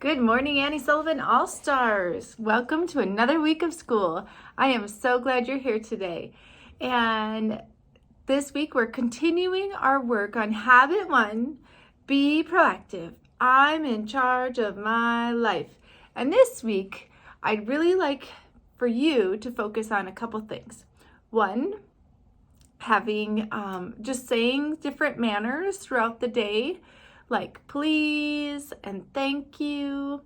Good morning, Annie Sullivan All-Stars. Welcome to another week of school. I am so glad you're here today. And this week we're continuing our work on Habit 1, Be Proactive. I'm in charge of my life. And this week, I'd really like for you to focus on a couple things. One, having just saying different manners throughout the day, like please and thank you.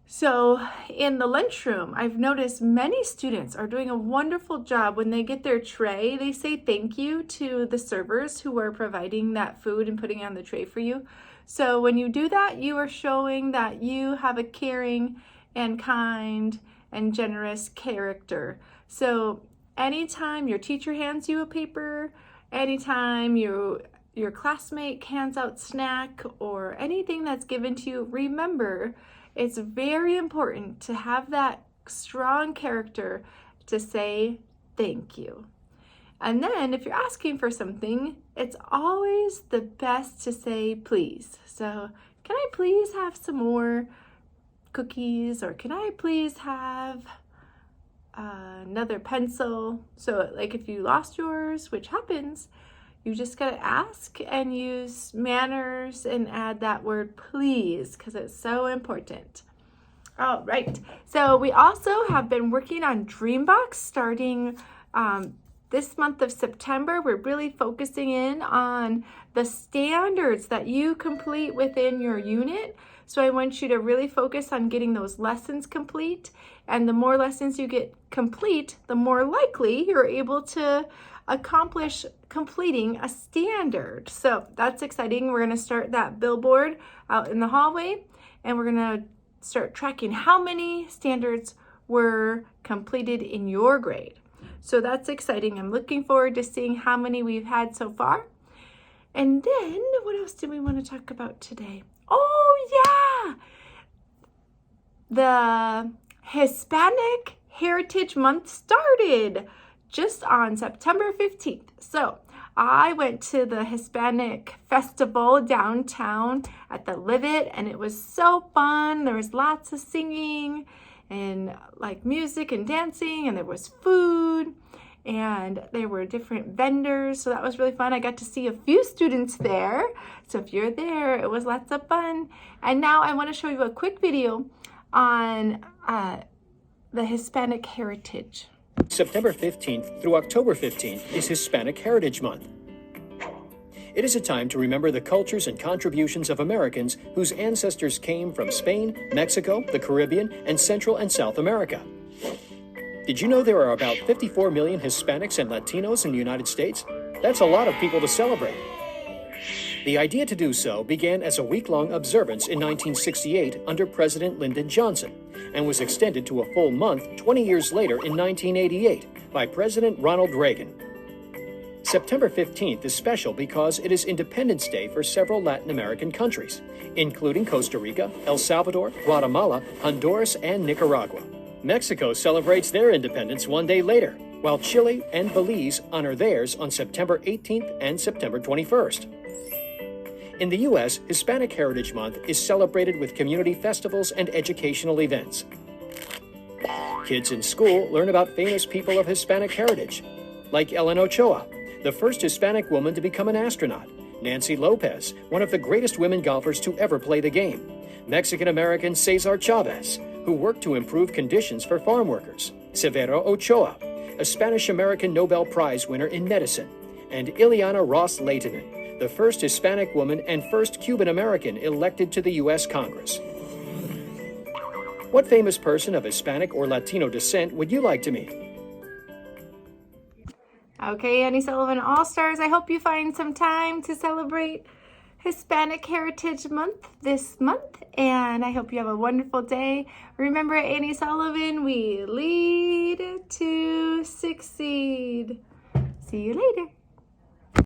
So in the lunchroom, I've noticed many students are doing a wonderful job when they get their tray. They say thank you to the servers who are providing that food and putting it on the tray for you. So when you do that, you are showing that you have a caring and kind and generous character. So anytime your teacher hands you a paper, anytime your classmate hands out snack or anything that's given to you, remember it's very important to have that strong character to say thank you. And then if you're asking for something, it's always the best to say please. So can I please have some more cookies, or can I please have another pencil? So like if you lost yours, which happens, you just gotta ask and use manners and add that word please because it's so important. All right, so we also have been working on Dreambox starting this month of September. We're really focusing in on the standards that you complete within your unit. So I want you to really focus on getting those lessons complete. And the more lessons you get complete, the more likely you're able to accomplish completing a standard. So that's exciting. We're going to start that billboard out in the hallway, and we're going to start tracking how many standards were completed in your grade. So that's exciting. I'm looking forward to seeing how many we've had so far. And then what else do we want to talk about today? Oh yeah, the Hispanic Heritage Month started just on September 15th. So I went to the Hispanic Festival downtown at the Live It, and it was so fun. There was lots of singing and like music and dancing, and there was food, and there were different vendors. So that was really fun. I got to see a few students there. So if you're there, it was lots of fun. And now I want to show you a quick video on the Hispanic heritage. September 15th through October 15th is Hispanic Heritage Month. It is a time to remember the cultures and contributions of Americans whose ancestors came from Spain, Mexico, the Caribbean, and Central and South America. Did you know there are about 54 million Hispanics and Latinos in the United States? That's a lot of people to celebrate. The idea to do so began as a week-long observance in 1968 under President Lyndon Johnson, and was extended to a full month 20 years later in 1988 by President Ronald Reagan. September 15th is special because it is Independence Day for several Latin American countries, including Costa Rica, El Salvador, Guatemala, Honduras, and Nicaragua. Mexico celebrates their independence one day later, while Chile and Belize honor theirs on September 18th and September 21st. In the U.S., Hispanic Heritage Month is celebrated with community festivals and educational events. Kids in school learn about famous people of Hispanic heritage, like Ellen Ochoa, the first Hispanic woman to become an astronaut, Nancy Lopez, one of the greatest women golfers to ever play the game, Mexican-American Cesar Chavez, who worked to improve conditions for farm workers, Severo Ochoa, a Spanish-American Nobel Prize winner in medicine, and Ileana Ross Lehtinen, the first Hispanic woman and first Cuban-American elected to the U.S. Congress. What famous person of Hispanic or Latino descent would you like to meet? Okay, Annie Sullivan All-Stars, I hope you find some time to celebrate Hispanic Heritage Month this month, and I hope you have a wonderful day. Remember, at Annie Sullivan, we lead to succeed. See you later.